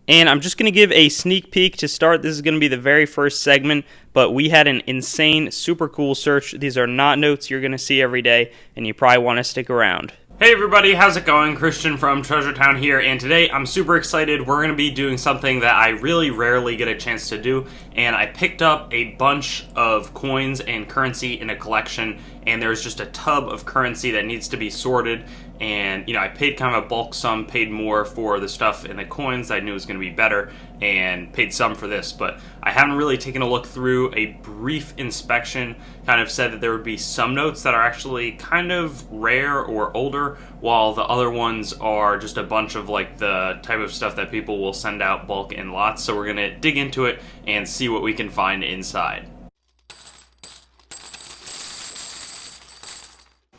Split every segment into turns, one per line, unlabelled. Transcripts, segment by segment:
And I'm just going to give a sneak peek to start. This is going to be the very first segment, but we had an insane, super cool search. These are not notes you're going to see every day, and you probably want to stick around. Hey everybody, how's it going? Christian from Treasure Town here, and today I'm super excited. We're going to be doing something that I really rarely get a chance to do, and I picked up a bunch of coins and currency in a collection, and there's just a tub of currency that needs to be sorted. And I paid kind of a bulk sum, paid more for the stuff in the coins that I knew was going to be better, and paid some for this, but I haven't really taken a look through. A brief inspection kind of said that there would be some notes that are actually kind of rare or older, while the other ones are just a bunch of like the type of stuff that people will send out bulk in lots. So we're going to dig into it and see what we can find inside.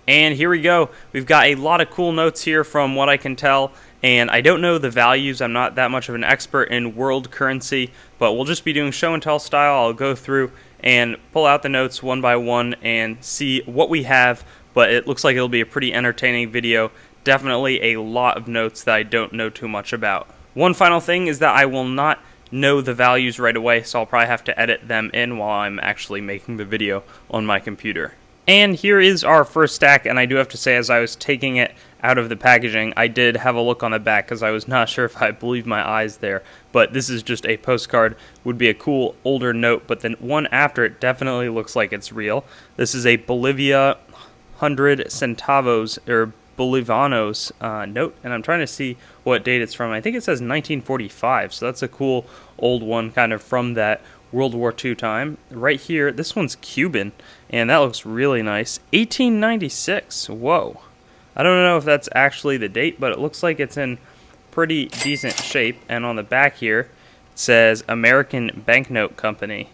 And here we go. We've got a lot of cool notes here from what I can tell, and I don't know the values. I'm not that much of an expert in world currency, but we'll just be doing show and tell style. I'll go through and pull out the notes one by one and see what we have, but it looks like it'll be a pretty entertaining video. Definitely a lot of notes that I don't know too much about. One final thing is that I will not know the values right away, so I'll probably have to edit them in while I'm actually making the video on my computer. And here is our first stack, and I do have to say, as I was taking it out of the packaging, I did have a look on the back because I was not sure if I believed my eyes there. But this is just a postcard. Would be a cool older note, but the one after it definitely looks like it's real. This is a Bolivia 100 centavos, or Bolivanos note, and I'm trying to see what date it's from. I think it says 1945, so that's a cool old one kind of from that World War II time. Right here, this one's Cuban, and that looks really nice. 1896, whoa. I don't know if that's actually the date, but it looks like it's in pretty decent shape, and on the back here, it says American Banknote Company.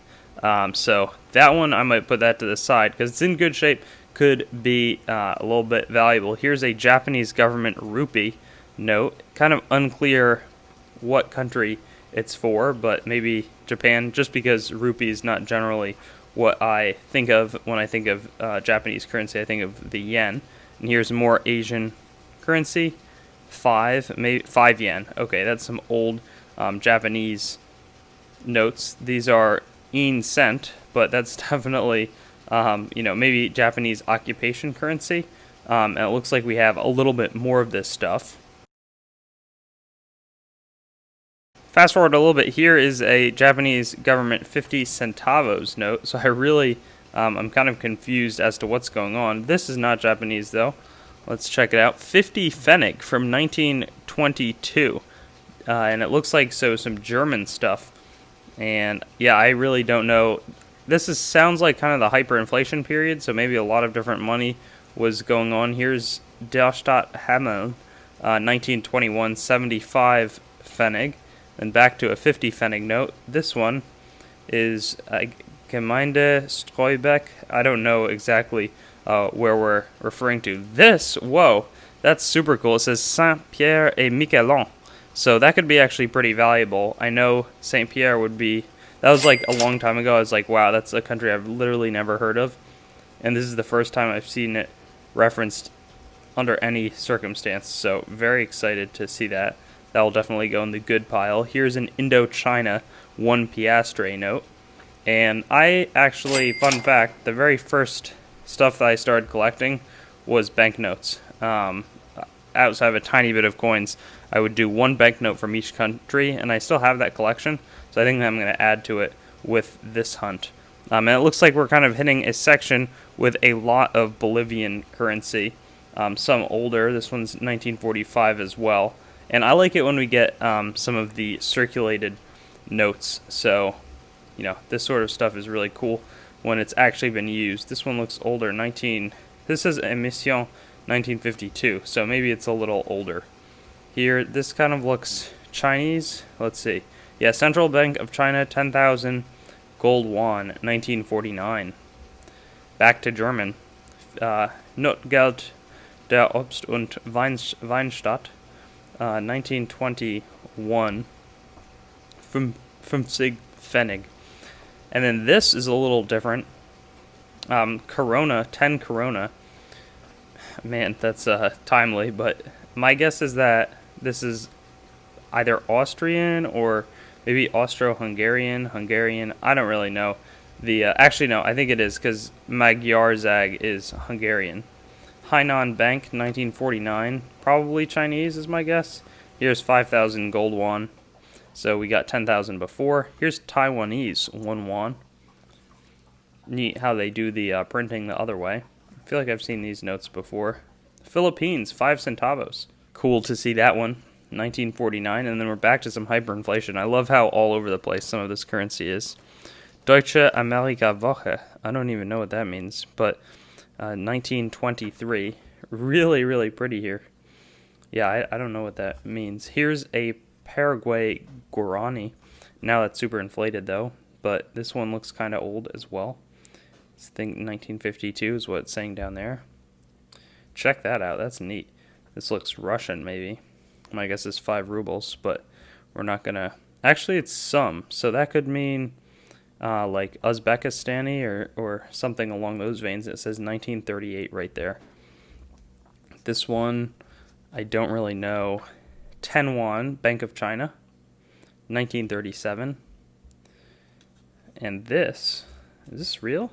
So that one, I might put that to the side, because it's in good shape, could be a little bit valuable. Here's a Japanese government rupee note, kind of unclear what country it's for, but maybe Japan, just because rupee is not generally what I think of when I think of Japanese currency. I think of the yen. And here's more Asian currency, 5 yen. Okay, that's some old Japanese notes. These are in cent, but that's definitely maybe Japanese occupation currency. And it looks like we have a little bit more of this stuff. Fast forward a little bit, here is a Japanese government 50 centavos note, so I really, I'm kind of confused as to what's going on. This is not Japanese though. Let's check it out. 50 Pfennig from 1922, and it looks like some German stuff. And yeah, I really don't know. This sounds like kind of the hyperinflation period, so maybe a lot of different money was going on. Here's Der Stadt Hameln, 1921, 75 Pfennig. And back to a 50 Pfennig note. This one is Gemeinde Streubeck. I don't know exactly where we're referring to. This, whoa, that's super cool. It says Saint-Pierre et Miquelon. So that could be actually pretty valuable. I know Saint-Pierre would be, that was like a long time ago. I was like, wow, that's a country I've literally never heard of. And this is the first time I've seen it referenced under any circumstance. So very excited to see that. That'll definitely go in the good pile. Here's an Indochina 1 piastre note. And I actually, fun fact, the very first stuff that I started collecting was banknotes. Outside of a tiny bit of coins, I would do one banknote from each country, and I still have that collection. So I think that I'm going to add to it with this hunt. And it looks like we're kind of hitting a section with a lot of Bolivian currency. Some older. This one's 1945 as well. And I like it when we get some of the circulated notes. So, this sort of stuff is really cool when it's actually been used. This one looks older, this is Emission 1952, so maybe it's a little older. Here, this kind of looks Chinese. Let's see. Yeah, Central Bank of China, 10,000, gold yuan, 1949. Back to German. Notgeld der Obst- und Weinstadt. 1921, 50 Pfennig. And then this is a little different. Corona, 10 Corona. Man, that's timely, but my guess is that this is either Austrian or maybe Austro-Hungarian, Hungarian. I don't really know. Actually, no, I think it is because Magyarzag is Hungarian. Hainan Bank, 1949. Probably Chinese is my guess. Here's 5,000 gold won. So we got 10,000 before. Here's Taiwanese 1 won. Neat how they do the printing the other way. I feel like I've seen these notes before. Philippines, 5 centavos. Cool to see that one. 1949, and then we're back to some hyperinflation. I love how all over the place some of this currency is. Deutsche Amerika Woche. I don't even know what that means, but 1923. Really, really pretty here. Yeah, I don't know what that means. Here's a Paraguay Guarani. Now that's super inflated though, but this one looks kind of old as well. I think 1952 is what it's saying down there. Check that out. That's neat. This looks Russian maybe. My guess is 5 rubles, but we're not going to... Actually, it's some, so that could mean like Uzbekistani or something along those veins. It says 1938 right there. This one, I don't really know. 10 won, Bank of China, 1937. And this, is this real?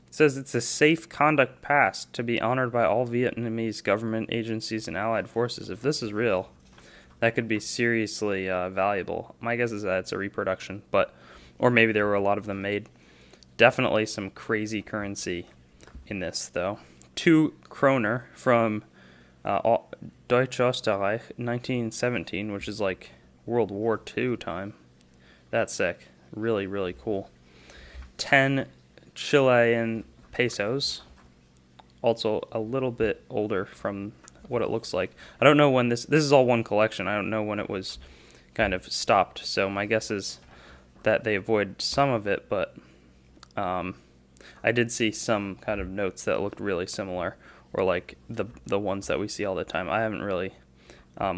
It says it's a safe conduct pass to be honored by all Vietnamese government agencies and allied forces. If this is real, that could be seriously valuable. My guess is that it's a reproduction, or maybe there were a lot of them made. Definitely some crazy currency in this, though. 2 kroner from Deutsche Österreich, 1917, which is like World War II time. That's sick. Really, really cool. 10 Chilean pesos, also a little bit older from what it looks like. I don't know when this is all one collection. I don't know when it was kind of stopped, so my guess is that they avoid some of it, but I did see some kind of notes that looked really similar, or like the ones that we see all the time. I haven't really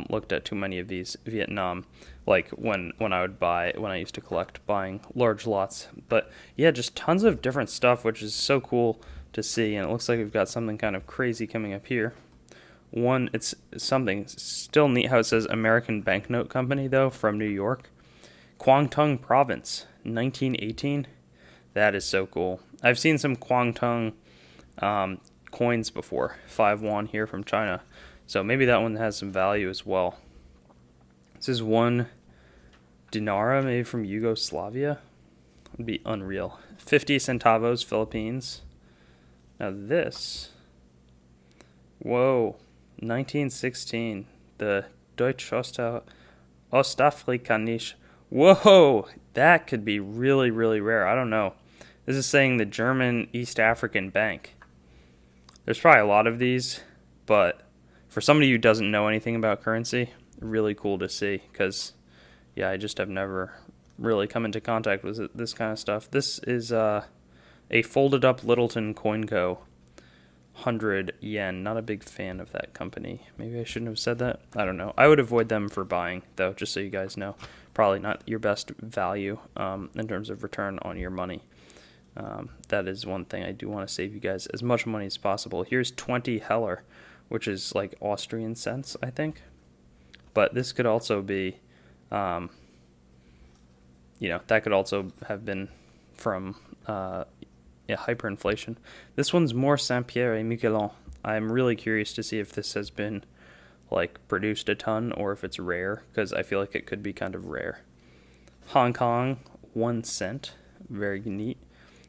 looked at too many of these Vietnam, like when I used to collect, buying large lots. But yeah, just tons of different stuff, which is so cool to see. And it looks like we've got something kind of crazy coming up here. It's something still neat how it says American Banknote Company though, from New York. Kwangtung Province, 1918. That is so cool. I've seen some Kwangtung coins before. 5 won here from China. So maybe that one has some value as well. This is 1 dinara, maybe from Yugoslavia. Would be unreal. 50 centavos, Philippines. Now this, whoa, 1916. The Deutsche Ostafrikanische. Whoa, that could be really, really rare. I don't know. This is saying the German East African Bank. There's probably a lot of these, but for somebody who doesn't know anything about currency, really cool to see, because, yeah, I just have never really come into contact with this kind of stuff. This is a folded up Littleton Coin Co. 100 yen. Not a big fan of that company. Maybe I shouldn't have said that. I don't know. I would avoid them for buying, though, just so you guys know. Probably not your best value in terms of return on your money. That is one thing I do want to save you guys as much money as possible. Here's 20 Heller, which is like Austrian cents, I think. But this could also be, that could also have been from hyperinflation. This one's more Saint-Pierre et Miquelon. I'm really curious to see if this has been like produced a ton or if it's rare, because I feel like it could be kind of rare. Hong Kong, 1 cent. Very neat.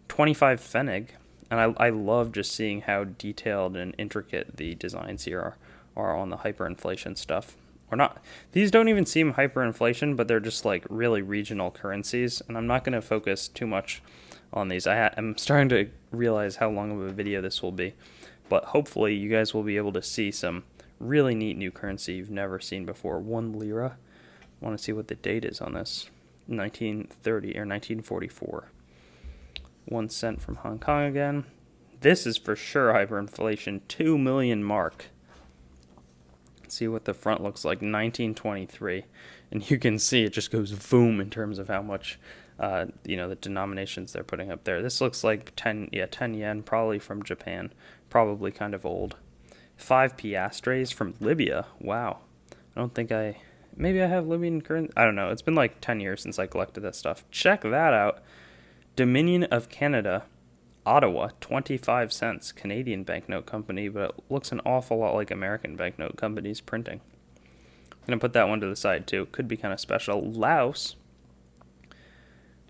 25 Pfennig. And I love just seeing how detailed and intricate the designs here are on the hyperinflation stuff. Or not. These don't even seem hyperinflation, but they're just like really regional currencies. And I'm not going to focus too much on these. I'm starting to realize how long of a video this will be. But hopefully you guys will be able to see some really neat new currency you've never seen before. 1 lira. I want to see what the date is on this. 1930 or 1944. 1 cent from Hong Kong again. This is for sure hyperinflation. 2 million mark. Let's see what the front looks like. 1923. And you can see it just goes boom in terms of how much, the denominations they're putting up there. This looks like 10 yen, probably from Japan. Probably kind of old. 5 piastres from Libya. Wow. I don't think I Maybe I have Libyan currency. I don't know. It's been like 10 years since I collected that stuff. Check that out. Dominion of Canada, Ottawa, 25 cents. Canadian banknote company, but it looks an awful lot like American banknote companies printing. I'm going to put that one to the side too. Could be kind of special. Laos,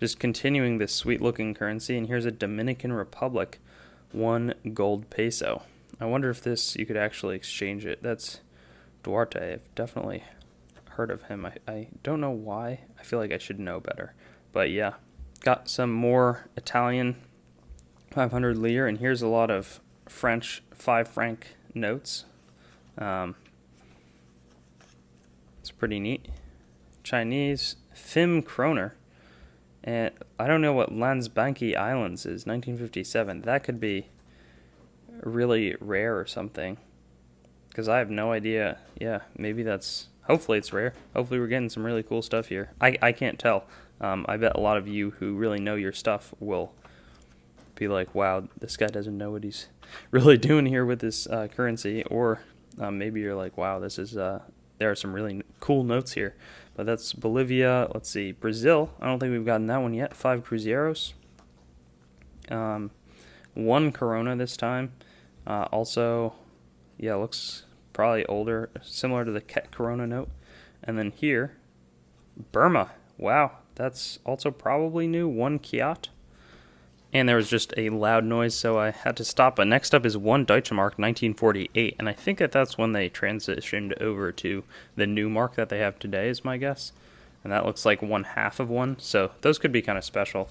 just continuing this sweet looking currency. And here's a Dominican Republic, 1 gold peso. I wonder if this, you could actually exchange it. That's Duarte. I've definitely heard of him. I don't know why. I feel like I should know better. But yeah, got some more Italian 500 lire, and here's a lot of French 5 franc notes. It's pretty neat. Chinese Fim Kroner. And I don't know what Landsbanki Islands is, 1957. That could be really rare or something, because I have no idea. Yeah, maybe that's, hopefully it's rare. Hopefully we're getting some really cool stuff here. I can't tell. I bet a lot of you who really know your stuff will be like, wow, this guy doesn't know what he's really doing here with this currency. Or maybe you're like, wow, this is there are some really cool notes here. But that's Bolivia. Let's see, Brazil. I don't think we've gotten that one yet. 5 Cruzeiros. 1 Corona this time. Also, yeah, looks probably older, similar to the Ket Corona note. And then here, Burma. Wow, that's also probably new. 1 Kiat. And there was just a loud noise, so I had to stop. But next up is 1 Deutsche Mark, 1948. And I think that's when they transitioned over to the new mark that they have today, is my guess. And that looks like 1/2 of one. So those could be kind of special.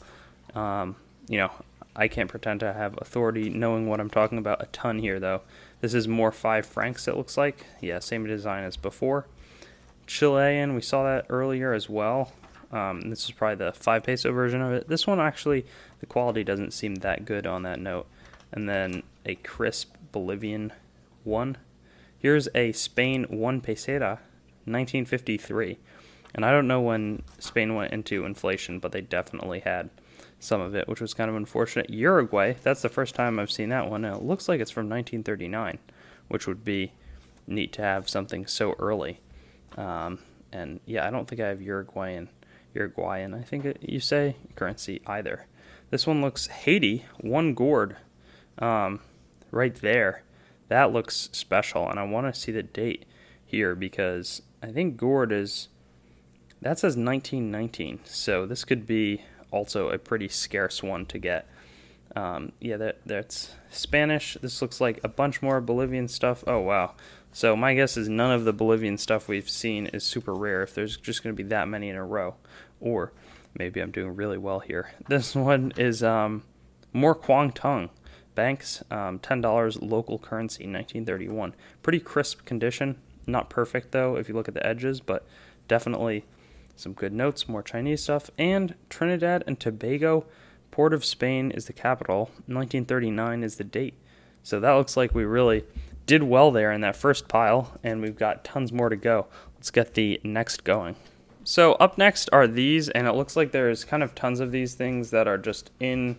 I can't pretend to have authority knowing what I'm talking about a ton here, though. This is more 5 francs, it looks like. Yeah, same design as before. Chilean, we saw that earlier as well. This is probably the 5 peso version of it. This one, actually, the quality doesn't seem that good on that note. And then a crisp Bolivian 1. Here's a Spain 1 peseta, 1953. And I don't know when Spain went into inflation, but they definitely had some of it, which was kind of unfortunate. Uruguay, that's the first time I've seen that one. And it looks like it's from 1939, which would be neat to have something so early. And yeah, I don't think I have Uruguayan, I think you say, currency either. This one looks Haiti, 1 gourd, right there. That looks special, and I want to see the date here, because I think gourd that says 1919, so this could be also a pretty scarce one to get. Yeah, that's Spanish. This looks like a bunch more Bolivian stuff. Oh, wow. So my guess is none of the Bolivian stuff we've seen is super rare, if there's just going to be that many in a row. Or maybe I'm doing really well here. This one is more Kwangtung. Banks, $10 local currency, 1931. Pretty crisp condition. Not perfect, though, if you look at the edges, but definitely some good notes, more Chinese stuff. And Trinidad and Tobago, Port of Spain is the capital. 1939 is the date. So that looks like we really did well there in that first pile, and we've got tons more to go. Let's get the next going. So up next are these, and it looks like there's kind of tons of these things that are just in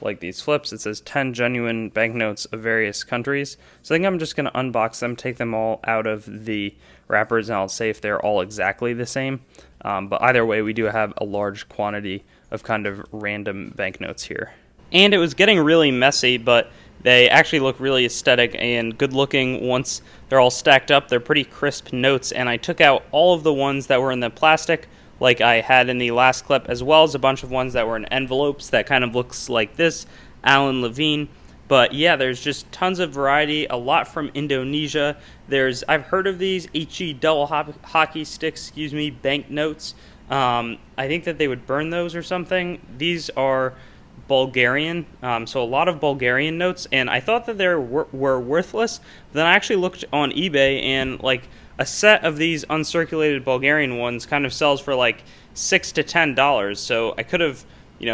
like these flips. It says 10 genuine banknotes of various countries. So I think I'm just going to unbox them, take them all out of the wrappers, and I'll say if they're all exactly the same. But either way, we do have a large quantity of kind of random banknotes here. And it was getting really messy, but they actually look really aesthetic and good looking once they're all stacked up. They're pretty crisp notes, and I took out all of the ones that were in the plastic like I had in the last clip, as well as a bunch of ones that were in envelopes that kind of looks like this, Alan Levine. But yeah, there's just tons of variety, a lot from Indonesia. I've heard of these HE double hockey sticks, banknotes. I think that they would burn those or something. These are Bulgarian, so a lot of Bulgarian notes, and I thought that they were worthless. Then I actually looked on eBay, and like a set of these uncirculated Bulgarian ones kind of sells for like $6 to $10. So I could have,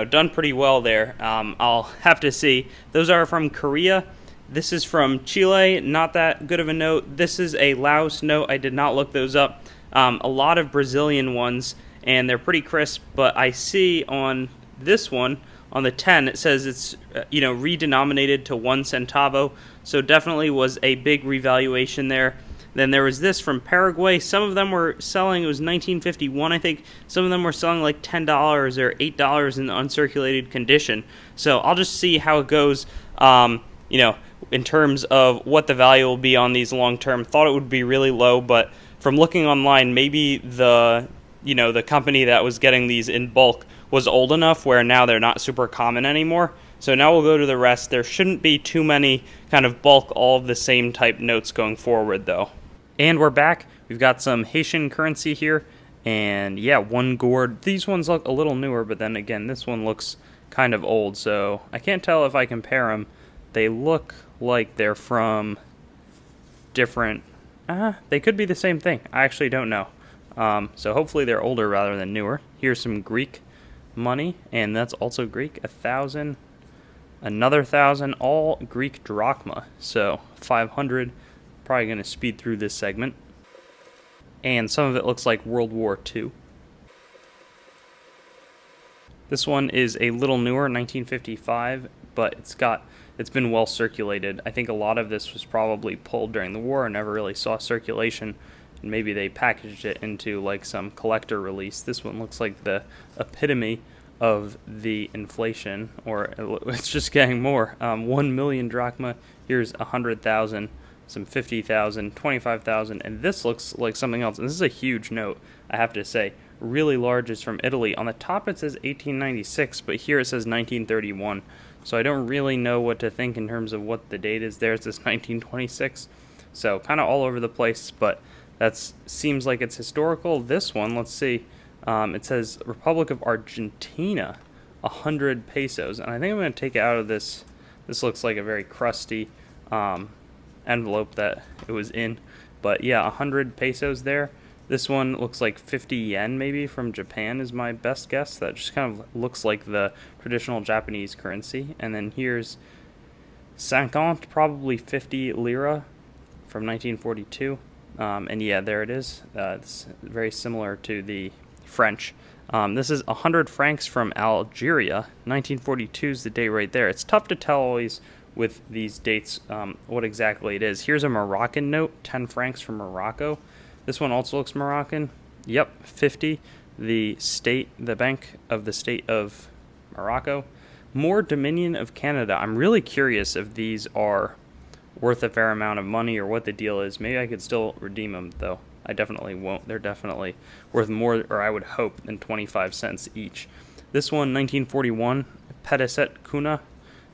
done pretty well there. I'll have to see. Those are from Korea. This is from Chile. Not that good of a note. This is a Laos note. I did not look those up. A lot of Brazilian ones, and they're pretty crisp. But I see on this one, on the 10, it says it's redenominated to 1 centavo. So definitely was a big revaluation there. Then there was this from Paraguay. Some of them were selling, it was 1951, I think. Some of them were selling like $10 or $8 in the uncirculated condition. So I'll just see how it goes, in terms of what the value will be on these long term. Thought it would be really low, but from looking online, maybe the company that was getting these in bulk was old enough where now they're not super common anymore. So now we'll go to the rest. There shouldn't be too many kind of bulk, all of the same type notes going forward, though. And we're back. We've got some Haitian currency here. And yeah, one gourd. These ones look a little newer, but then again, this one looks kind of old. So I can't tell if I compare them. They look like they're from different... they could be the same thing. I actually don't know. So hopefully they're older rather than newer. Here's some Greek money, and that's also Greek. 1,000, another 1,000, all Greek drachma. So 500. Probably going to speed through this segment. And some of it looks like World War II. This one is a little newer, 1955, but it's been well circulated. I think a lot of this was probably pulled during the war and never really saw circulation. And maybe they packaged it into like some collector release. This one looks like the epitome of the inflation, or it's just getting more. 1 million drachma. Here's 100,000. Some 50,000, 25,000, and this looks like something else. And this is a huge note, I have to say. Really large, is from Italy. On the top it says 1896, but here it says 1931. So I don't really know what to think in terms of what the date is there. It says 1926. So kind of all over the place, but that seems like it's historical. This one, let's see. It says Republic of Argentina, 100 pesos. And I think I'm going to take it out of this. This looks like a very crusty envelope that it was in, but yeah, 100 pesos there. This one looks like 50 yen maybe from Japan is my best guess. That just kind of looks like the traditional Japanese currency. And then here's 50, probably 50 lira from 1942. And yeah, there it is. It's very similar to the French. This is 100 francs from Algeria. 1942 is the date right there. It's tough to tell always with these dates what exactly it is. Here's a Moroccan note, 10 francs from Morocco. This one also looks Moroccan. Yep, 50. The Bank of the State of Morocco. More Dominion of Canada. I'm really curious if these are worth a fair amount of money or what the deal is. Maybe I could still redeem them, though. I definitely won't. They're definitely worth more, or I would hope, than 25 cents each. This one, 1941, Pediset Kuna.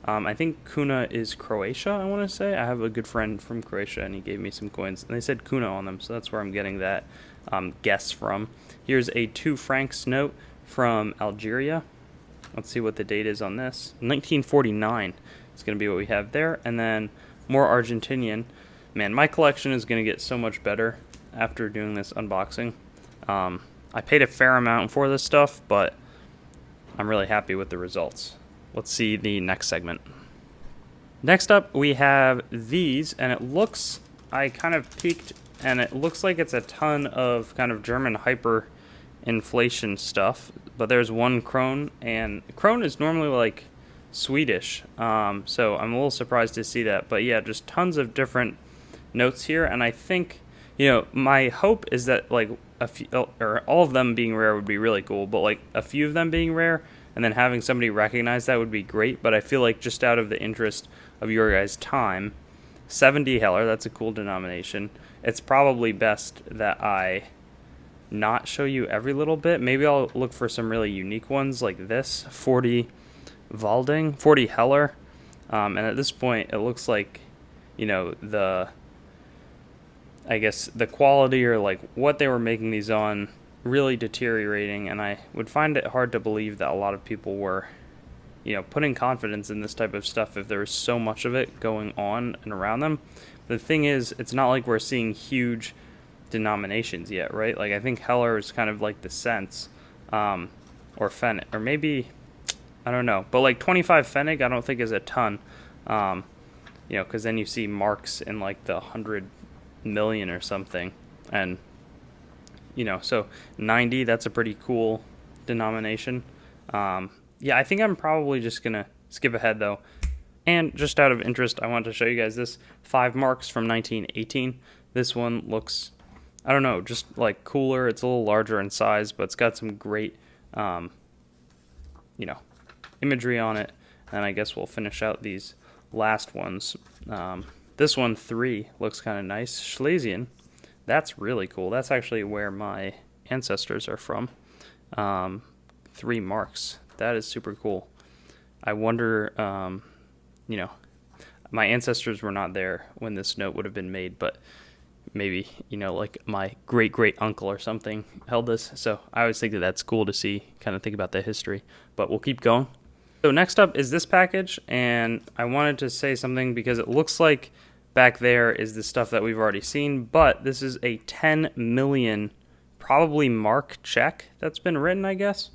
I think Kuna is Croatia, I want to say. I have a good friend from Croatia, and he gave me some coins. And they said Kuna on them, so that's where I'm getting that guess from. Here's a 2 francs note from Algeria. Let's see what the date is on this. 1949 is going to be what we have there. And then more Argentinian. Man, my collection is going to get so much better after doing this unboxing. I paid a fair amount for this stuff, but I'm really happy with the results. Let's see the next segment. Next up, we have these, and it looks, I kind of peeked, and it looks like it's a ton of kind of German hyperinflation stuff, but there's 1 krone, and krone is normally like Swedish, so I'm a little surprised to see that, but yeah, just tons of different notes here, and I think, my hope is that like a few, or all of them being rare would be really cool, but like a few of them being rare, and then having somebody recognize that would be great. But I feel like just out of the interest of your guys' time, 70 Heller, that's a cool denomination. It's probably best that I not show you every little bit. Maybe I'll look for some really unique ones like this, 40 Valding, 40 Heller. And at this point, it looks like, the quality or like what they were making these on really deteriorating, and I would find it hard to believe that a lot of people were, putting confidence in this type of stuff if there was so much of it going on and around them. The thing is, it's not like we're seeing huge denominations yet, right? Like I think Heller is kind of like the cents, or Pfennig, or maybe, I don't know, but like 25 Pfennig I don't think is a ton, because then you see marks in like the 100 million or something, and so 90, that's a pretty cool denomination. Yeah, I think I'm probably just going to skip ahead, though. And just out of interest, I want to show you guys this 5 marks from 1918. This one looks, I don't know, just like cooler. It's a little larger in size, but it's got some great, you know, imagery on it. And I guess we'll finish out these last ones. This one, 3, looks kind of nice. Schlesien, that's really cool. That's actually where my ancestors are from. 3 marks. That is super cool. I wonder, you know, my ancestors were not there when this note would have been made, but maybe, you know, like my great great uncle or something held this. So I always think that that's cool to see, kind of think about the history. But we'll keep going. So next up is this package, and I wanted to say something because it looks like back there is the stuff that we've already seen, but this is a 10 million probably mark check that's been written, I guess,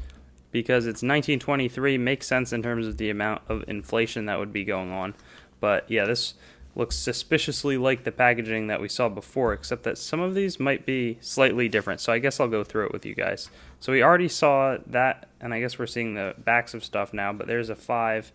because it's 1923. Makes sense in terms of the amount of inflation that would be going on. But yeah, this looks suspiciously like the packaging that we saw before, except that some of these might be slightly different. So I guess I'll go through it with you guys. So we already saw that, and I guess we're seeing the backs of stuff now, but there's a 5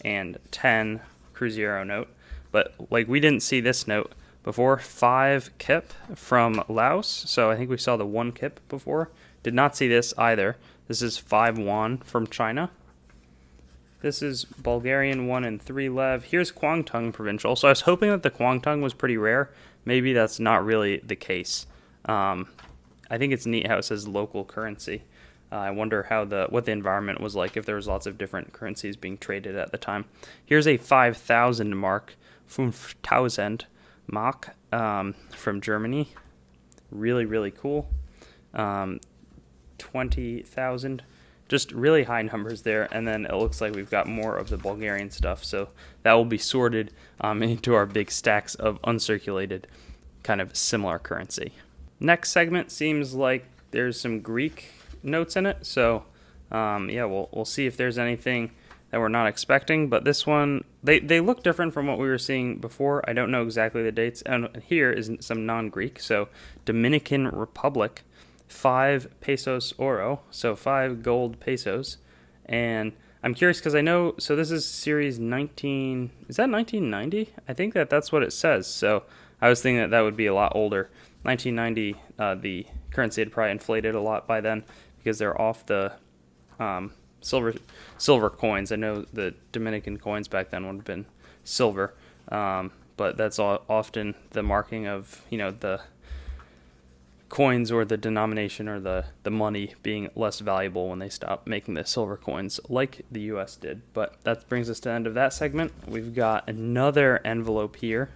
and 10 Cruzeiro note. But like we didn't see this note before. 5 kip from Laos. So I think we saw the 1 kip before. Did not see this either. This is 5 won from China. This is Bulgarian 1 and 3 lev. Here's Kwangtung provincial. So I was hoping that the Kwangtung was pretty rare. Maybe that's not really the case. I think it's neat how it says local currency. I wonder how what the environment was like, if there was lots of different currencies being traded at the time. Here's a 5,000 mark, 5,000 mark, from Germany. Really, really cool. 20,000. Just really high numbers there, and then it looks like we've got more of the Bulgarian stuff, so that will be sorted into our big stacks of uncirculated, kind of similar currency. Next segment seems like there's some Greek notes in it, so yeah, we'll see if there's anything that we're not expecting, but this one, they look different from what we were seeing before. I don't know exactly the dates, and here is some non-Greek, so Dominican Republic, 5 pesos oro, so 5 gold pesos. And I'm curious because I know, so this is series 19, is that 1990? I think that's what it says. So I was thinking that would be a lot older. 1990, the currency had probably inflated a lot by then because they're off the silver coins. I know the Dominican coins back then would have been silver, but that's often the marking of, you know, the coins or the denomination or the money being less valuable when they stop making the silver coins like the US did. But that brings us to the end of that segment. We've got another envelope here.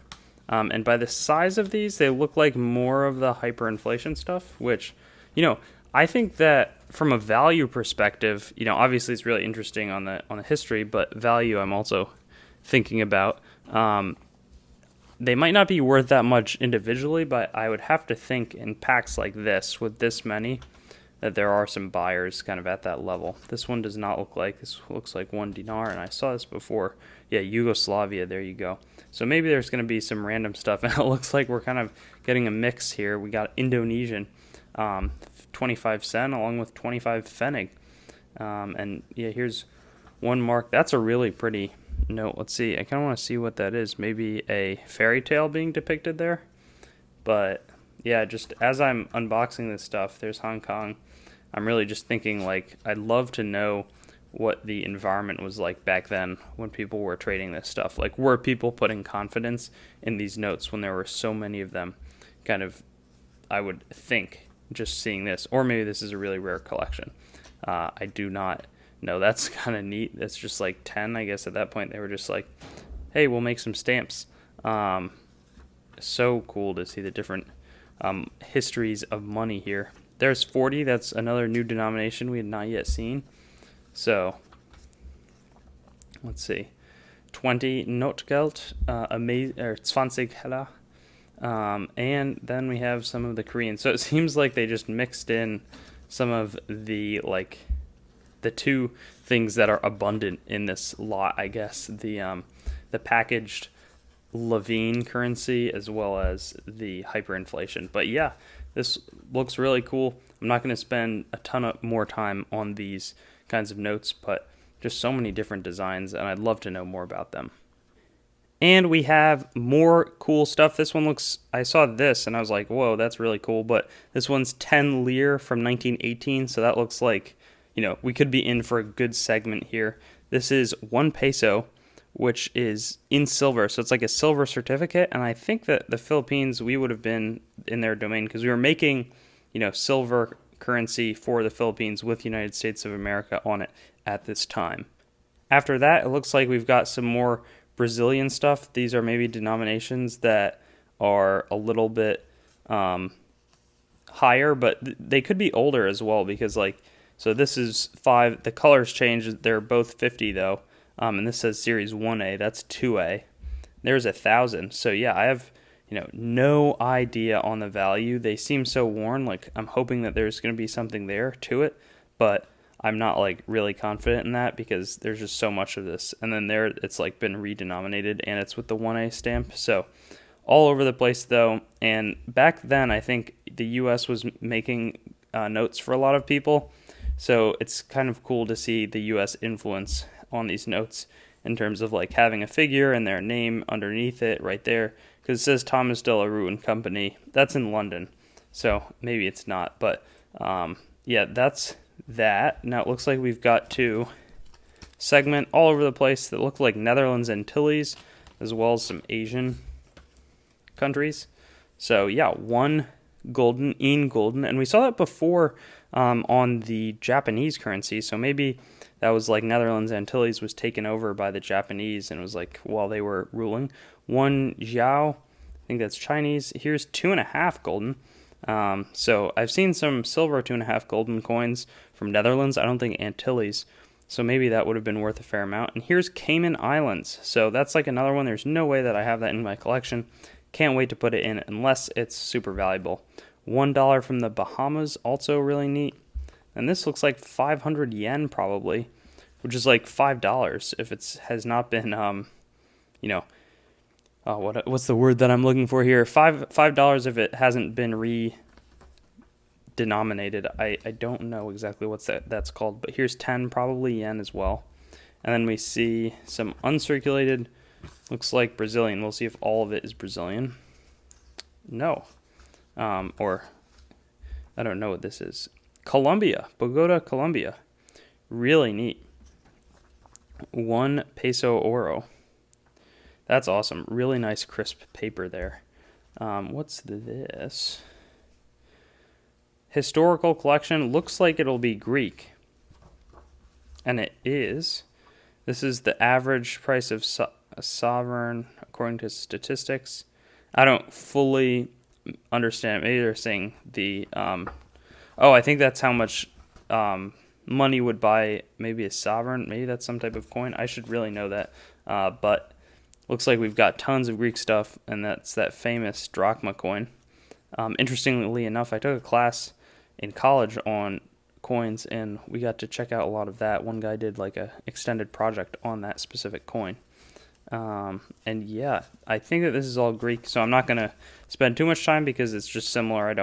And by the size of these, they look like more of the hyperinflation stuff, which, you know, I think that from a value perspective, you know, obviously it's really interesting on the history, but value I'm also thinking about. They might not be worth that much individually, but I would have to think in packs like this, with this many, that there are some buyers kind of at that level. This one does not look like, this looks like 1 dinar, and I saw this before. Yeah, Yugoslavia, there you go. So maybe there's going to be some random stuff, and it looks like we're kind of getting a mix here. We got Indonesian, 25 sen, along with 25 pfennig. And yeah, here's 1 mark. That's a really pretty note. Let's see. I kind of want to see what that is. Maybe a fairy tale being depicted there. But yeah, just as I'm unboxing this stuff, there's Hong Kong. I'm really just thinking, like, I'd love to know what the environment was like back then when people were trading this stuff. Like, were people putting confidence in these notes when there were so many of them? Kind of, I would think, just seeing this. Or maybe this is a really rare collection. I do not know. That's kind of neat. That's just like 10, I guess at that point they were just like, hey, we'll make some stamps. So cool to see the different histories of money here. There's 40. That's another new denomination we had not yet seen. So let's see. 20 Notgeld, 20 Heller. And then we have some of the Korean. So it seems like they just mixed in some of the, like, the two things that are abundant in this lot, I guess. The packaged Levine currency as well as the hyperinflation. But yeah, this looks really cool. I'm not going to spend a ton of more time on these kinds of notes, but just so many different designs, and I'd love to know more about them. And we have more cool stuff. This one looks, I saw this and I was like, whoa, that's really cool. But this one's 10 lire from 1918. So that looks like, we could be in for a good segment here. This is 1 peso, which is in silver. So it's like a silver certificate. And I think that the Philippines, we would have been in their domain because we were making, silver currency for the Philippines with United States of America on it at this time. After that, it looks like we've got some more Brazilian stuff. These are maybe denominations that are a little bit higher, but they could be older as well because so this is 5. The colors change. They're both 50 though, and this says Series 1A. That's 2A. There's 1,000. So yeah, I have no idea on the value. They seem so worn. I'm hoping that there's going to be something there to it, but I'm not really confident in that because there's just so much of this. And then there it's been redenominated and it's with the 1A stamp. So all over the place though. And back then I think the US was making notes for a lot of people. So it's kind of cool to see the US influence on these notes in terms of having a figure and their name underneath it right there. Because it says Thomas de la Rue and Company. That's in London. So maybe it's not. But yeah, that's that. Now it looks like we've got to segment all over the place that look like Netherlands Antilles as well as some Asian countries. So yeah, 1 golden in golden, and we saw that before on the Japanese currency. So maybe that was Netherlands Antilles was taken over by the Japanese and it was while they were ruling. 1 Jiao, I think that's Chinese. Here's 2.5 golden. So I've seen some silver 2.5 golden coins from Netherlands. I don't think Antilles. So maybe that would have been worth a fair amount. And here's Cayman Islands. So that's another one. There's no way that I have that in my collection. Can't wait to put it in unless it's super valuable. $1 from the Bahamas, also really neat. And this looks like 500 yen probably, which is $5 if it has not been, what's the word that I'm looking for here? $5 if it hasn't been redenominated. I don't know exactly that's called, but here's 10 probably yen as well. And then we see some uncirculated, looks like Brazilian. We'll see if all of it is Brazilian. No. Or I don't know what this is. Colombia, Bogota, Colombia. Really neat. 1 peso oro. That's awesome. Really nice crisp paper there. What's this? Historical collection. Looks like it'll be Greek. And it is. This is the average price of a sovereign according to statistics. I don't fully understand. Maybe they're saying the... I think that's how much money would buy maybe a sovereign. Maybe that's some type of coin. I should really know that. But looks like we've got tons of Greek stuff, and that's that famous drachma coin. Interestingly enough, I took a class in college on coins, and we got to check out a lot of that. One guy did a extended project on that specific coin. And yeah, I think that this is all Greek, so I'm not going to spend too much time because it's just similar. I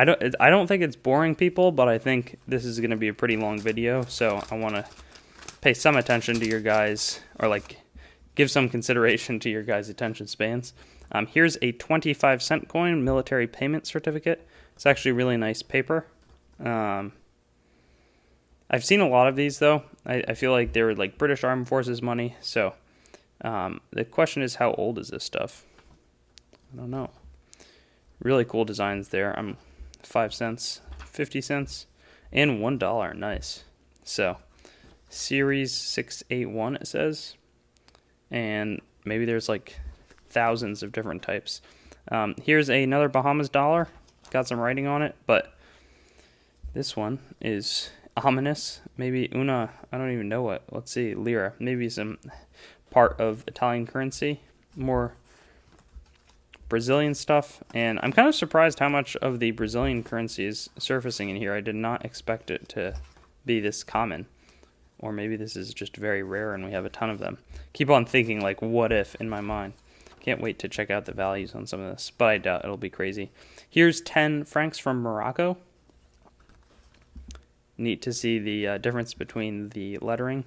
don't think it's boring, people, but I think this is going to be a pretty long video, so I want to pay some attention to your guys, or give some consideration to your guys' attention spans. Here's a 25-cent coin, military payment certificate. It's actually really nice paper. I've seen a lot of these, though. I feel like they were British Armed Forces money, so the question is, how old is this stuff? I don't know. Really cool designs there. 5 cents, 50 cents, and $1. Nice. So, Series 681, it says. And maybe there's thousands of different types. Here's another Bahamas dollar. Got some writing on it, but this one is ominous. Maybe una, I don't even know what. Let's see, lira. Maybe some part of Italian currency. More Brazilian stuff, and I'm kind of surprised how much of the Brazilian currency is surfacing in here. I did not expect it to be this common, or maybe this is just very rare and we have a ton of them. Keep on thinking what if in my mind. Can't wait to check out the values on some of this, but I doubt it'll be crazy. Here's 10 francs from Morocco. Neat to see the difference between the lettering.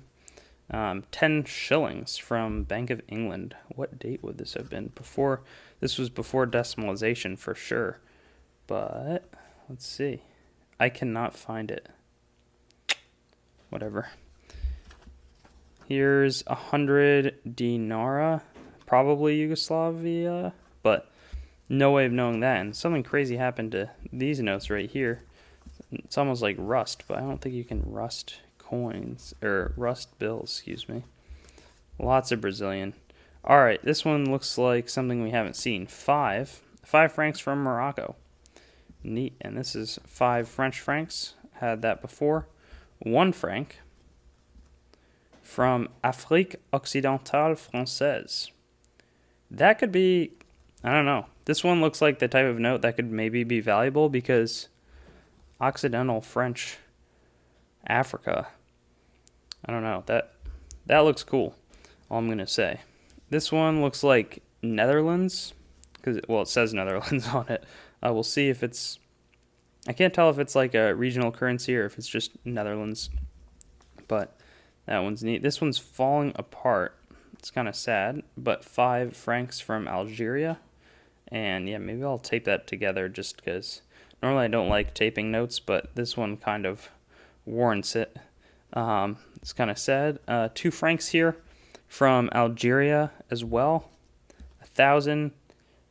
10 shillings from Bank of England. What date would this have been? Before, this was before decimalization for sure. But let's see. I cannot find it. Whatever. Here's 100 dinara, probably Yugoslavia, but no way of knowing that. And something crazy happened to these notes right here. It's almost like rust, but I don't think you can rust coins, or rust bills, excuse me. Lots of Brazilian. All right, this one looks like something we haven't seen. Five francs from Morocco. Neat. And this is 5 French francs. Had that before. 1 franc from Afrique Occidentale Française. That could be, I don't know. This one looks like the type of note that could maybe be valuable because Occidental French Africa. I don't know. That looks cool. All I'm going to say. This one looks like Netherlands because, well, it says Netherlands on it. We'll see if it's, I can't tell if it's like a regional currency or if it's just Netherlands, but that one's neat. This one's falling apart. It's kind of sad, but 5 francs from Algeria. And yeah, maybe I'll tape that together just because normally I don't like taping notes, but this one kind of warrants it. It's kind of sad. 2 francs here from Algeria as well. 1,000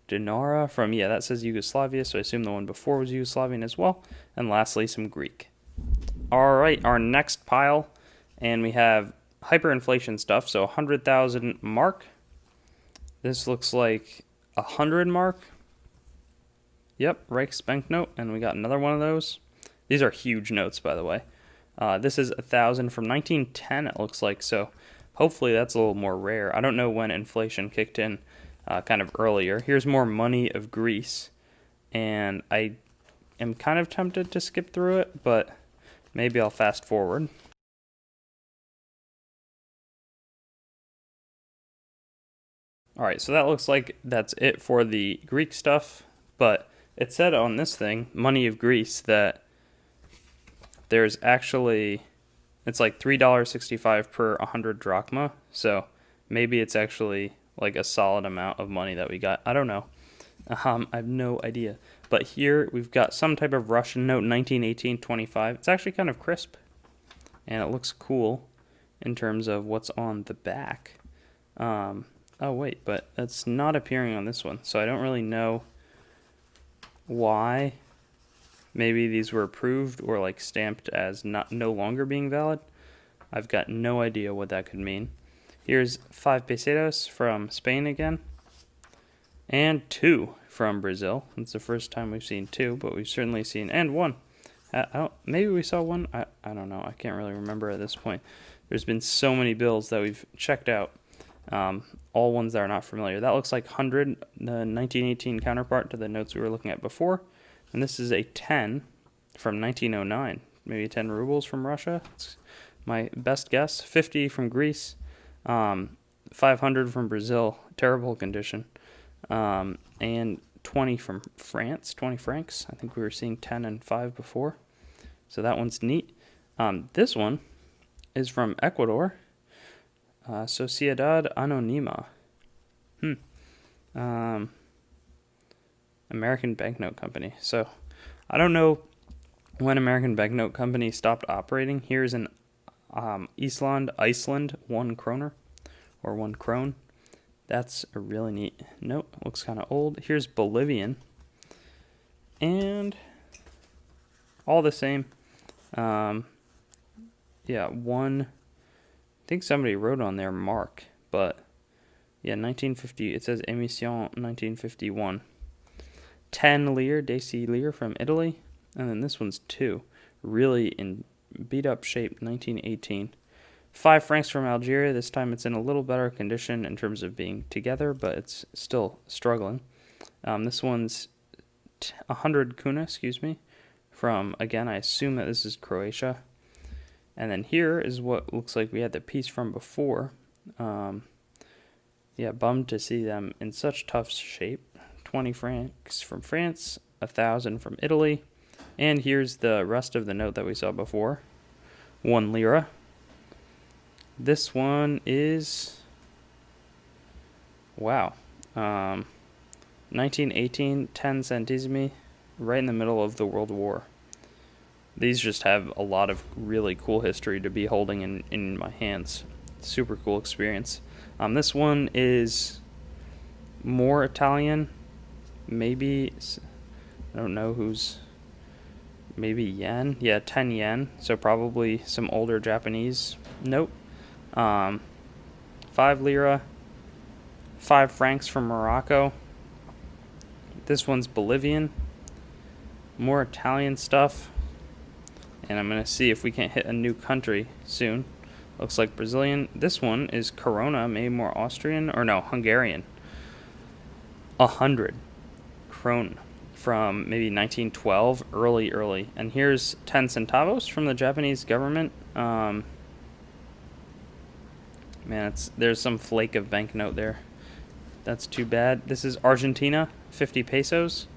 dinara from, yeah, that says Yugoslavia, so I assume the one before was Yugoslavian as well. And lastly, some Greek. All right, our next pile, and we have hyperinflation stuff, so 100,000 mark. This looks like 100 mark. Yep, Reichs banknote, and we got another one of those. These are huge notes, by the way. This is 1,000 from 1910, it looks like, so hopefully that's a little more rare. I don't know when inflation kicked in kind of earlier. Here's more money of Greece, and I am kind of tempted to skip through it, but maybe I'll fast forward. All right, so that looks like that's it for the Greek stuff, but it said on this thing, Money of Greece, that there's actually, it's like $3.65 per 100 drachma, so maybe it's actually like a solid amount of money that we got. I don't know. I have no idea. But here we've got some type of Russian note, 1918-25. It's actually kind of crisp, and it looks cool in terms of what's on the back. Oh wait, but it's not appearing on this one, so I don't really know why. Maybe these were approved or like stamped as no longer being valid. I've got no idea what that could mean. Here's 5 pesetas from Spain again, and 2 from Brazil. It's the first time we've seen 2, but we've certainly seen, and 1. Maybe we saw 1. I don't know. I can't really remember at this point. There's been so many bills that we've checked out. All ones that are not familiar. That looks like 100, the 1918 counterpart to the notes we were looking at before. And this is a 10 from 1909. Maybe 10 rubles from Russia. It's my best guess. 50 from Greece. 500 from Brazil. Terrible condition. And 20 from France. 20 francs. I think we were seeing 10 and 5 before. So that one's neat. This one is from Ecuador. Sociedad Anónima. American Banknote Company. So I don't know when American Banknote Company stopped operating. Here's an Iceland 1 kroner or 1 krone. That's a really neat note. Looks kind of old. Here's Bolivian, and all the same. Yeah, 1. I think somebody wrote on there mark, but yeah, 1950. It says Émission 1951. 10 lire, Deci lire from Italy, and then this one's 2, really in beat up shape, 1918. 5 francs from Algeria. This time it's in a little better condition in terms of being together, but it's still struggling. This one's 100 kuna, excuse me, from, again, I assume that this is Croatia. And then here is what looks like we had the piece from before. Yeah, bummed to see them in such tough shape. 20 francs from France, 1,000 from Italy, and here's the rest of the note that we saw before. 1 lira. This one is, wow, 1918, 10 centesimi, right in the middle of the World War. These just have a lot of really cool history to be holding in my hands. Super cool experience. This one is more Italian, maybe, I don't know who's, maybe yen. Yeah, 10 yen, so probably some older Japanese note. 5 lira, 5 francs from Morocco. This one's Bolivian. More Italian stuff. And I'm going to see if we can't hit a new country soon. Looks like Brazilian. This one is Corona, maybe more Austrian, or no, Hungarian. 100 krone from maybe 1912, early. And here's 10 centavos from the Japanese government. Man, there's some flake of banknote there. That's too bad. This is Argentina, 50 pesos.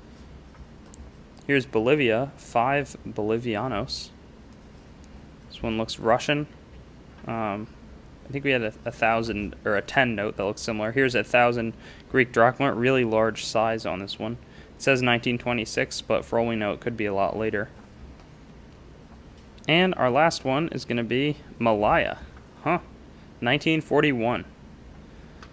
Here's Bolivia, 5 bolivianos. This one looks Russian. I think we had a 1,000 or a 10 note that looks similar. Here's 1,000 Greek drachma, really large size on this one. It says 1926, but for all we know, it could be a lot later. And our last one is going to be Malaya. 1941.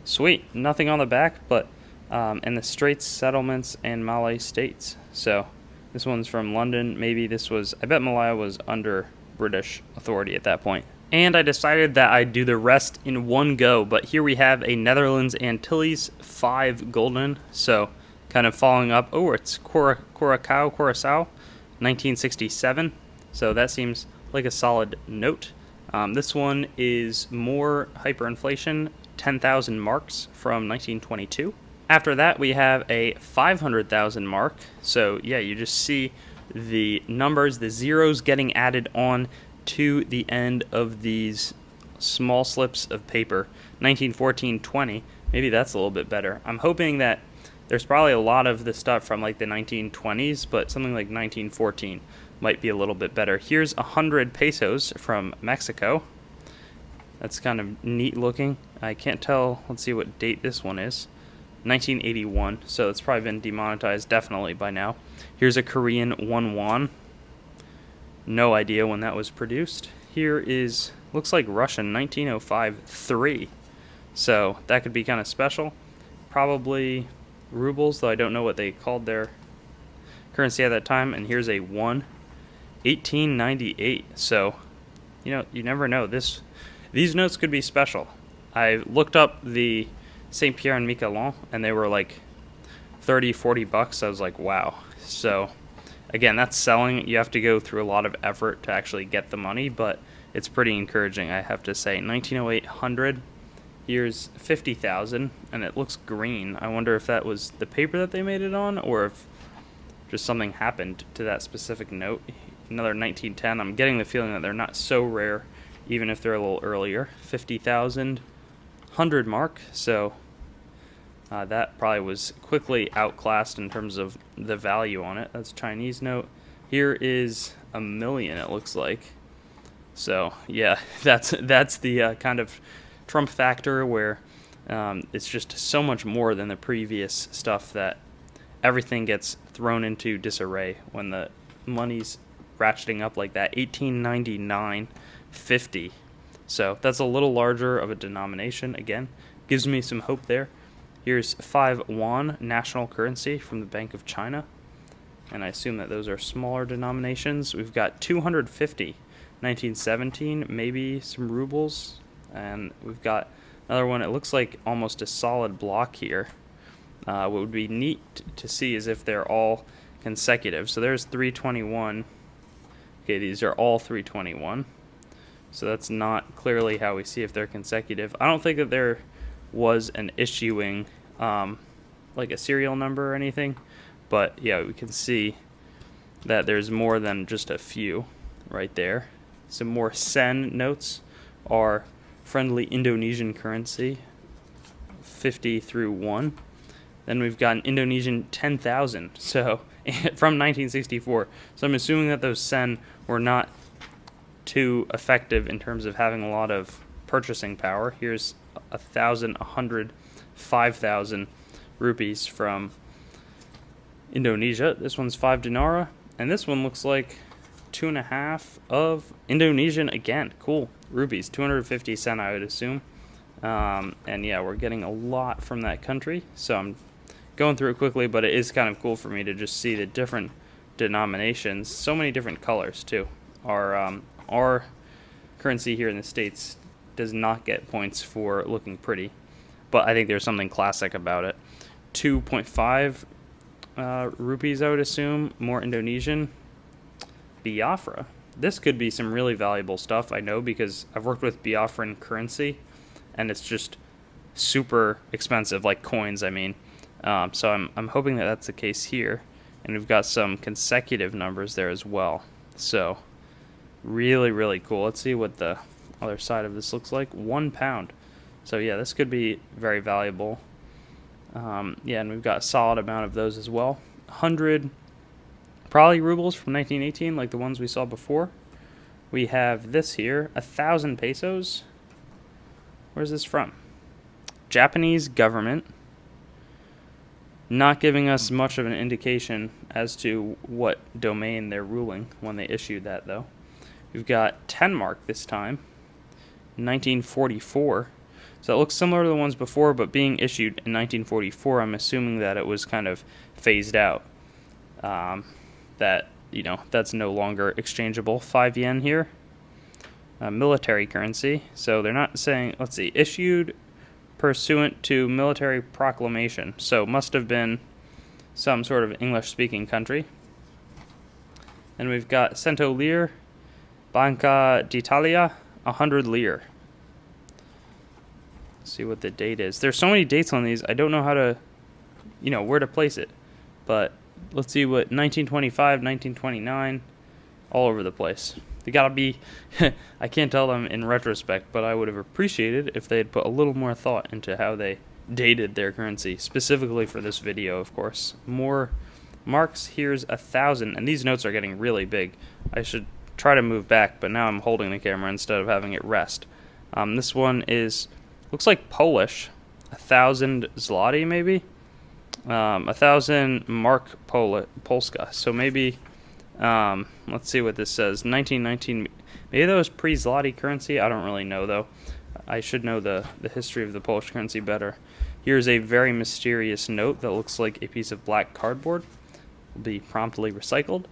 Sweet. Nothing on the back, but in the Straits Settlements and Malay States. So this one's from London. Maybe this was, I bet Malaya was under British authority at that point. And I decided that I'd do the rest in one go, but here we have a Netherlands Antilles 5 golden, so kind of following up. Oh, it's Curaçao, 1967, so that seems like a solid note. This one is more hyperinflation, 10,000 marks from 1922. After that, we have a 500,000 mark, so yeah, you just see the numbers, the zeros getting added on to the end of these small slips of paper. 1914-20, maybe that's a little bit better. I'm hoping that there's probably a lot of the stuff from like the 1920s, but something like 1914 might be a little bit better. Here's 100 pesos from Mexico. That's kind of neat looking. I can't tell, let's see what date this one is. 1981, so it's probably been demonetized definitely by now. Here's a Korean 1 won. No idea when that was produced. Here is, looks like Russian, 1905-3. So that could be kind of special. Probably rubles, though I don't know what they called their currency at that time. And here's a 1, 1898. So, you know, you never know. These notes could be special. I looked up the St. Pierre and Miquelon, and they were like 30, 40 bucks. I was like, wow. So again, that's selling. You have to go through a lot of effort to actually get the money, but it's pretty encouraging, I have to say. 1908 100. Here's 50,000, and it looks green. I wonder if that was the paper that they made it on, or if just something happened to that specific note. Another 1910. I'm getting the feeling that they're not so rare, even if they're a little earlier. 50,000, 100 mark. So that probably was quickly outclassed in terms of the value on it. That's a Chinese note. Here is a million, it looks like. So yeah, that's the kind of Trump factor where it's just so much more than the previous stuff that everything gets thrown into disarray when the money's ratcheting up like that. 1899.50. So that's a little larger of a denomination. Again, gives me some hope there. Here's 5 won, national currency from the Bank of China. And I assume that those are smaller denominations. We've got 250, 1917, maybe some rubles. And we've got another one. It looks like almost a solid block here. What would be neat to see is if they're all consecutive. So there's 321. Okay, these are all 321. So that's not clearly how we see if they're consecutive. I don't think that there was an issuing like a serial number or anything, but yeah, we can see that there's more than just a few right there. Some more sen notes are friendly Indonesian currency, 50 through 1. Then we've got an Indonesian 10,000, so from 1964. So I'm assuming that those sen were not too effective in terms of having a lot of purchasing power. Here's 1,000, 100, 5,000 rupees from Indonesia. This one's 5 dinara, and this one looks like 2.5 of Indonesian again. Cool. Rupees, 250 cent, I would assume. And yeah, we're getting a lot from that country, so I'm going through it quickly, but it is kind of cool for me to just see the different denominations. So many different colors too. Our currency here in the States does not get points for looking pretty, but I think there's something classic about it. 2.5 rupees, I would assume, more Indonesian. Biafra. This could be some really valuable stuff, I know, because I've worked with Biafran currency, and it's just super expensive, like coins, I mean. So I'm hoping that that's the case here, and we've got some consecutive numbers there as well. So really, really cool. Let's see what the other side of this looks like. £1. So yeah, this could be very valuable. Yeah, and we've got a solid amount of those as well. 100 probably rubles from 1918, like the ones we saw before. We have this here, 1,000 pesos. Where's this from? Japanese government. Not giving us much of an indication as to what domain they're ruling when they issued that, though. We've got 10 mark this time, 1944. So it looks similar to the ones before, but being issued in 1944, I'm assuming that it was kind of phased out. That, you know, that's no longer exchangeable. 5 yen here. Military currency. So they're not saying, let's see, issued pursuant to military proclamation. So must have been some sort of English-speaking country. And we've got Cento Lire, Banca d'Italia, 100 lire. Let's see what the date is. There's so many dates on these, I don't know how to, you know, where to place it. But let's see what, 1925, 1929, all over the place. They gotta be, I can't tell them in retrospect, but I would have appreciated if they had put a little more thought into how they dated their currency, specifically for this video, of course. More marks, here's 1,000, and these notes are getting really big. I should try to move back, but now I'm holding the camera instead of having it rest. This one is, looks like Polish, 1,000 zloty maybe? 1,000 mark Polska, so maybe... let's see what this says. 1919. Maybe that was pre-zloty currency. I don't really know, though. I should know the history of the Polish currency better. Here's a very mysterious note that looks like a piece of black cardboard. Will be promptly recycled.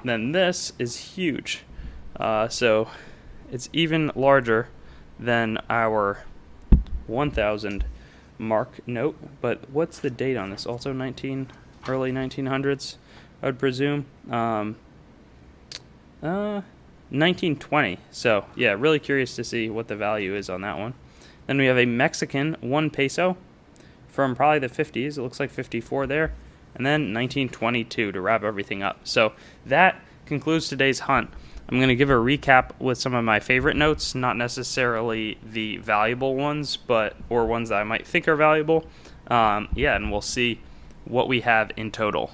Then this is huge. So it's even larger than our 1,000 mark note. But what's the date on this? Also early 1900s? I would presume. 1920. So, yeah, really curious to see what the value is on that one. Then we have a Mexican 1 peso from probably the 50s. It looks like 54 there. And then 1922 to wrap everything up. So that concludes today's hunt. I'm going to give a recap with some of my favorite notes, not necessarily the valuable ones, or ones that I might think are valuable. Yeah, and we'll see what we have in total.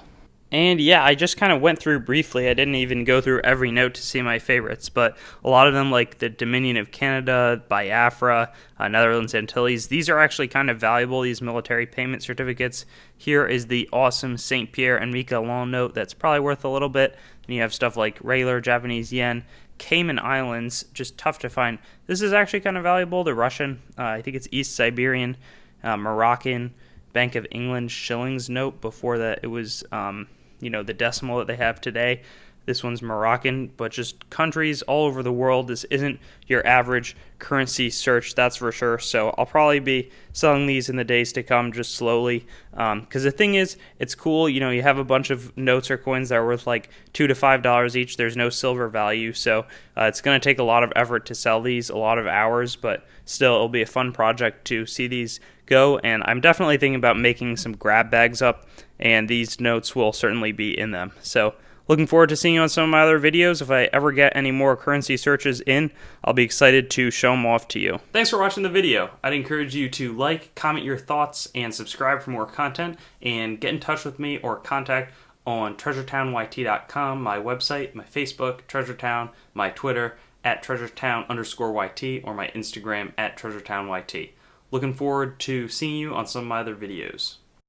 And yeah, I just kind of went through briefly. I didn't even go through every note to see my favorites, but a lot of them, like the Dominion of Canada, Biafra, Netherlands Antilles, these are actually kind of valuable, these military payment certificates. Here is the awesome St. Pierre and Miquelon note that's probably worth a little bit. And you have stuff like regular Japanese yen, Cayman Islands, just tough to find. This is actually kind of valuable, the Russian, I think it's East Siberian, Moroccan, Bank of England shillings note. Before that it was the decimal that they have today. This one's Moroccan, but just countries all over the world. This isn't your average currency search, that's for sure. So I'll probably be selling these in the days to come, just slowly. Because the thing is, it's cool. You know, you have a bunch of notes or coins that are worth like $2 to $5 each. There's no silver value, so it's going to take a lot of effort to sell these, a lot of hours, but still, it'll be a fun project to see these go. And I'm definitely thinking about making some grab bags up, and these notes will certainly be in them. So looking forward to seeing you on some of my other videos. If I ever get any more currency searches in, I'll be excited to show them off to you. Thanks for watching the video. I'd encourage you to like, comment your thoughts, and subscribe for more content, and get in touch with me or contact on treasuretown.yt.com, my website, my Facebook, Treasuretown, my Twitter, at treasuretown_YT or my Instagram at treasuretownyt. Looking forward to seeing you on some of my other videos.